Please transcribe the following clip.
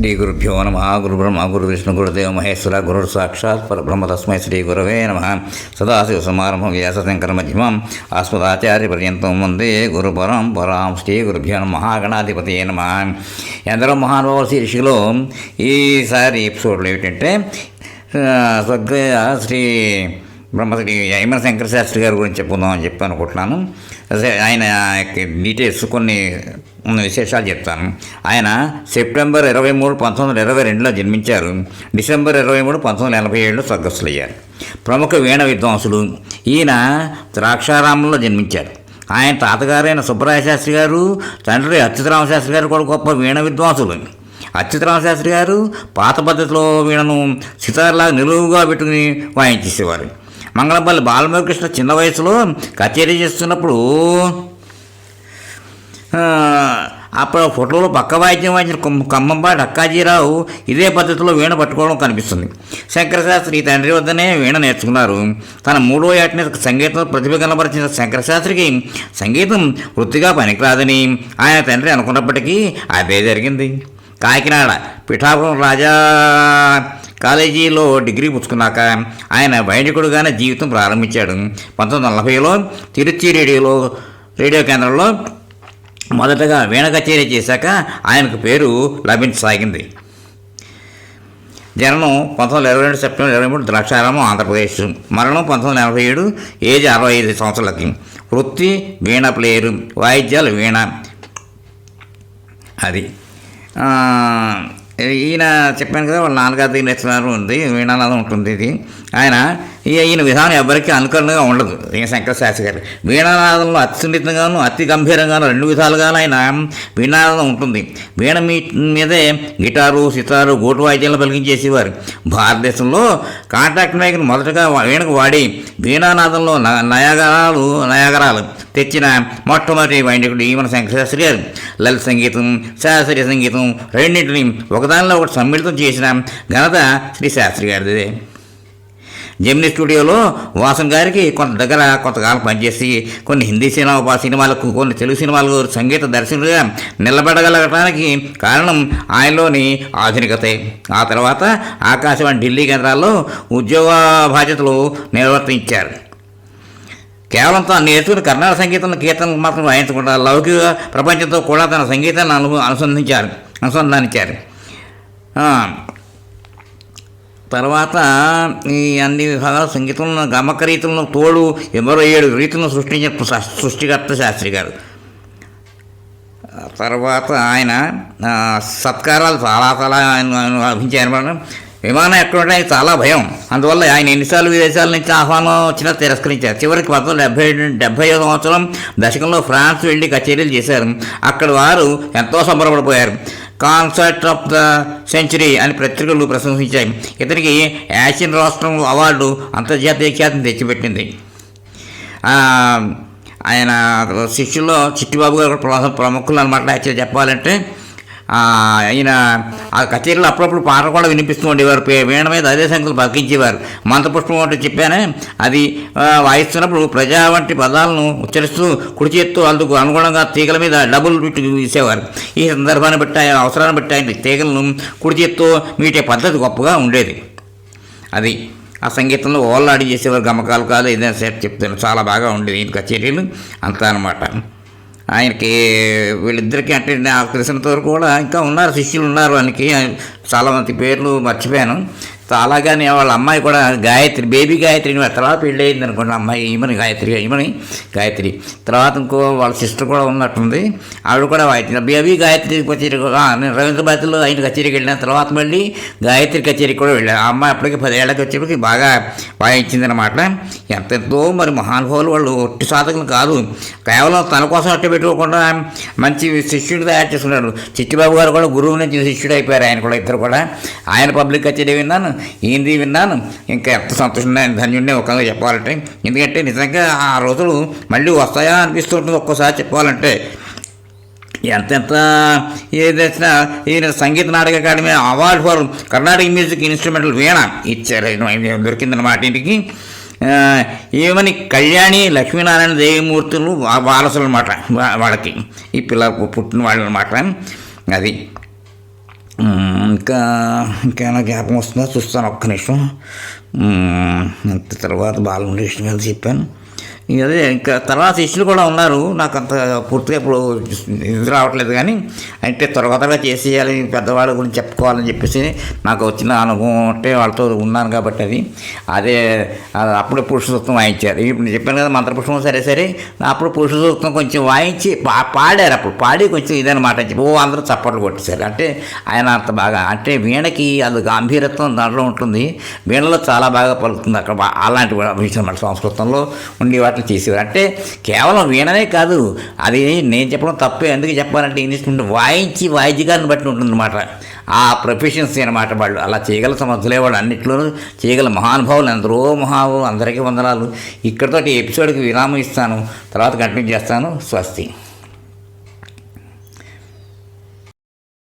శ్రీ గురుభ్యో నమ. గురు బ్రహ్మ గురు విష్ణు గురుదేవ మహేశ్వర గురు సాక్షాత్ పరబ్రహ్మ తస్మై శ్రీ గురవే నమ. సదాశివ సమారంభం వ్యాసశంకర మధ్యమం ఆస్పదాచార్య పర్యంతం వందే గురు పరాం శ్రీ గురుభ్యో నమ. మహాగణాధిపతి నమ. ఎందరో మహానుభావులు శీర్షికలో ఈసారి ఎపిసోడ్లో ఏమిటంటే స్వర్గీయ శ్రీ బ్రహ్మశ్రీ యమన శంకర శాస్త్రి గారి గురించి చెప్పుకుందామని చెప్పి అనుకుంటున్నాను. ఆయన డీటెయిల్స్ కొన్ని విశేషాలు చెప్తాను. ఆయన సెప్టెంబర్ 23, 1922లో జన్మించారు. డిసెంబర్ 23, 1987లో స్వర్గస్థులయ్యారు. ప్రముఖ వీణ విద్వాంసులు. ఈయన ద్రాక్షారామంలో జన్మించారు. ఆయన తాతగారైన సుబ్బరాయ శాస్త్రి గారు, తండ్రి అచ్యుతరామ శాస్త్రి గారు కూడా గొప్ప వీణ విద్వాంసులు. అచ్యుతరామ శాస్త్రి గారు పాత పద్ధతిలో వీణను సితార్లాగా నిలువుగా పెట్టుకుని వాయించేసేవారు. మంగళంపల్లి బాలమురకృష్ణ చిన్న వయసులో కచేరీ చేస్తున్నప్పుడు అప్పుడు ఫోటోలో పక్క వాయిద్యం వాయించిన ఖమ్మంపాటి అక్కాజీరావు ఇదే పద్ధతిలో వీణ పట్టుకోవడం కనిపిస్తుంది. శంకరశాస్త్రి తండ్రి వద్దనే వీణ నేర్చుకున్నారు. తన 3వ ఏటనే సంగీతం ప్రతిభ కనబరిచిన శంకరశాస్త్రికి సంగీతం వృత్తిగా పనికిరాదని ఆయన తండ్రి అనుకున్నప్పటికీ అదే జరిగింది. కాకినాడ పిఠాపురం రాజా కాలేజీలో డిగ్రీ పుచ్చుకున్నాక ఆయన వైదికుడుగానే జీవితం ప్రారంభించాడు. 1940లో తిరుచి రేడియో కేంద్రంలో మొదటగా వీణ కచేరీ చేశాక ఆయనకు పేరు లభించసాగింది. జననం 1922 సెప్టెంబర్ 23 ద్రాక్షారామం, ఆంధ్రప్రదేశ్. మరణం 1947, ఏజ్ 65 సంవత్సరాలకి. వృత్తి వీణ ప్లేయరు, వాయిద్యాలు వీణ. అది ఈయన చెప్పాను కదా, వాళ్ళ నాన్నగారి నేర్చుకున్నారు ఉంది, వీణానాదం ఉంటుంది. ఇది ఈయన విధానం ఎవరికి అనుకరణగా ఉండదు. ఈయన శంకర శాస్త్రి గారు వీణానాదంలో అతి సున్నితంగాను అతి గంభీరంగాను 2 విధాలుగాను ఆయన వీణానాదం ఉంటుంది. వీణ మీదే గిటారు, సితారు, గోటు వాయిద్యాలను పలికించేసేవారు. భారతదేశంలో కాంటాక్ట్ మైక్ను మొదటగా వీణకు వాడి వీణానాదంలో నయాగరాలు తెచ్చిన మొట్టమొదటి వైదికుడు ఈమన శంకర శాస్త్రి గారు. లలిత సంగీతం, శాస్త్రీయ సంగీతం రెండింటిని ఒకదానిలో ఒకటి సమ్మిళితం చేసిన ఘనత శ్రీ శాస్త్రి గారిదే. జెమిని స్టూడియోలో వాసన్ గారికి కొంతకాలం పనిచేసి కొన్ని హిందీ సినిమాలకు, కొన్ని తెలుగు సినిమాలకు సంగీత దర్శకులుగా నిలబడగలగటానికి కారణం ఆయనలోని ఆధునికతే. ఆ తర్వాత ఆకాశవాణి ఢిల్లీ కేంద్రాల్లో ఉద్యోగ బాధ్యతలు నిర్వర్తించారు. కేవలం తాను నేర్చుకుని కర్ణాటక సంగీతం కీర్తనలు మాత్రం వాయించకుండా లౌకిక ప్రపంచంతో కూడా తన సంగీతాన్ని అనుసంధానించారు. తర్వాత ఈ అన్ని విభాగాల సంగీతంలో గమక రీతులను తోడు 27 రీతులను సృష్టించిన సృష్టికర్త శాస్త్రి గారు. తర్వాత ఆయన సత్కారాలు చాలా లభించారు. విమానం ఎక్కడుంటే చాలా భయం. అందువల్ల ఆయన ఎన్నిసార్లు విదేశాల నుంచి ఆహ్వానం వచ్చినా తిరస్కరించారు. చివరికి 1970వ సంవత్సరం దశకంలో ఫ్రాన్స్ వెళ్ళి కచేరీలు చేశారు. అక్కడ వారు ఎంతో సంబరపడిపోయారు. కాన్సర్ట్ ఆఫ్ ద సెంచరీ అని పత్రికలు ప్రశంసించాయి. ఇతనికి యాసిన్ రాష్ట్రం అవార్డు అంతర్జాతీయ ఖ్యాతిని తెచ్చిపెట్టింది. ఆయన శిష్యుల్లో చిట్టిబాబు గారు ప్రముఖులు అనమాట. యాక్చువల్ చెప్పాలంటే ఆయన ఆ కచేరీలో అప్పుడప్పుడు పాటలు కూడా వినిపిస్తూ ఉండేవారు. వీణ మీద అదే సంఖ్యలు పలికించేవారు. మంత్రపుష్పం అంటే చెప్పానే, అది వాయిస్తున్నప్పుడు ప్రజా వంటి పదాలను ఉచ్చరిస్తూ కుడి చేత్తో అందుకు అనుగుణంగా తీగల మీద డబుల్ బిట్ వీసేవారు. ఈ సందర్భాన్ని బట్టి ఆయన అవసరాన్ని బట్టి ఆయన తీగలను కుడి చేత్తో మీటే పద్ధతి గొప్పగా ఉండేది. అది ఆ సంగీతంలో ఓళ్ళాడి చేసేవారు. గమకాలు కాదు, ఏదైనా సేపు చెప్తాను. చాలా బాగా ఉండేది ఈ కచేరీలు అంతా అన్నమాట. ఆయనకి వీళ్ళిద్దరికీ అంటే నాకు తెలిసినంత వరకు కూడా ఇంకా ఉన్నారు, శిష్యులు ఉన్నారు. ఆయనకి చాలామంది పేర్లు మర్చిపోయాను. అలాగని వాళ్ళ అమ్మాయి కూడా గాయత్రి, బేబీ గాయత్రి తర్వాత పెళ్ళి అయింది అనుకోండి. అమ్మాయి ఈమని గాయత్రి తర్వాత ఇంకో వాళ్ళ సిస్టర్ కూడా ఉన్నట్టుంది. ఆవిడ కూడా వాయించింది. బేబీ గాయత్రి కచేరీ రవీంద్ర భారతిలో ఆయన కచేరీకి వెళ్ళిన తర్వాత మళ్ళీ గాయత్రి కచేరీకి కూడా వెళ్ళాను. ఆ అమ్మాయి అప్పటికి 10 ఏళ్ళకి వచ్చేప్పటికి బాగా వాయించిందనమాట. ఎంతెంతో మరి మహానుభావులు వాళ్ళు ఒట్టి సాధకులు కాదు. కేవలం తన కోసం అట్టు పెట్టుకోకుండా మంచి శిష్యుడు తయారు చేసుకున్నాడు. చిట్టిబాబు గారు కూడా గురువు నుంచి శిష్యుడు అయిపోయారు. ఆయన కూడా ఇద్దరు కూడా. ఆయన పబ్లిక్ కచేరీ విన్నాను, ఈయనది విన్నాను. ఇంకా ఎంత సంతోషంగా ధన్యుడిని ఒకగా చెప్పాలంటే. ఎందుకంటే నిజంగా ఆ రోజులు మళ్ళీ వస్తాయా అనిపిస్తుంటుంది ఒక్కోసారి చెప్పాలంటే. ఎంతెంత ఏదైనా ఈయన Sangeet Natak academy award for Karnataka music instrumental veena ఇచ్చారు. దొరికిందన్నమాట ఇంటికి. ఏమని కళ్యాణి లక్ష్మీనారాయణ దేవిమూర్తులు వారసులు అనమాట వాళ్ళకి, ఈ పిల్ల పుట్టిన వాళ్ళు అనమాట. అది ఇంకా ఇంకేమైనా జ్ఞాపకం వస్తుందో చూస్తాను, ఒక్క నిమిషం. తర్వాత బాలమురళీకృష్ణ గారు చెప్పాను. అదే ఇంకా తర్వాత శిష్యులు కూడా ఉన్నారు, నాకు అంత పూర్తిగా ఇప్పుడు ఇది రావట్లేదు. కానీ అంటే త్వరగా చేసేయాలి, పెద్దవాళ్ళ గురించి చెప్పుకోవాలని చెప్పేసి నాకు వచ్చిన అనుభవం అంటే వాళ్ళతో ఉన్నాను కాబట్టి అదే అప్పుడు పురుష సూక్తం వాయించారు. ఇప్పుడు నేను చెప్పాను కదా మంత్రపుష్పం, సరే అప్పుడు పురుష సూక్తం కొంచెం వాయించి పాడారు. అప్పుడు పాడి కొంచెం ఇదనమాట చెప్పి అందరూ చప్పట్లు కొట్టేశారు. అంటే ఆయన అంత బాగా, అంటే వీణకి అది గాంభీరత్వం దాంట్లో ఉంటుంది, వీణలో చాలా బాగా పలుకుతుంది. అక్కడ అలాంటి విషయం అన్నమాట సంస్కృతంలో ఉండి వాటిని చేసేవారు. అంటే కేవలం వీణనే కాదు, అది నేను చెప్పడం తప్పే. ఎందుకు చెప్పాలంటే ఇన్స్ట్రుమెంట్ వాయించి వాయిద్యకాన్ని బట్టి ఉంటుందన్నమాట ఆ ప్రొఫెషన్సీ అనమాట. వాళ్ళు అలా చేయగల సమర్థులే, వాళ్ళు అన్నింటిలోనూ చేయగల మహానుభావులు, ఎందరో మహానుభావులు, అందరికీ వందనాలు. ఇక్కడితోటి ఎపిసోడ్కి విరామం ఇస్తాను, తర్వాత కంటిన్యూ చేస్తాను. స్వస్తి.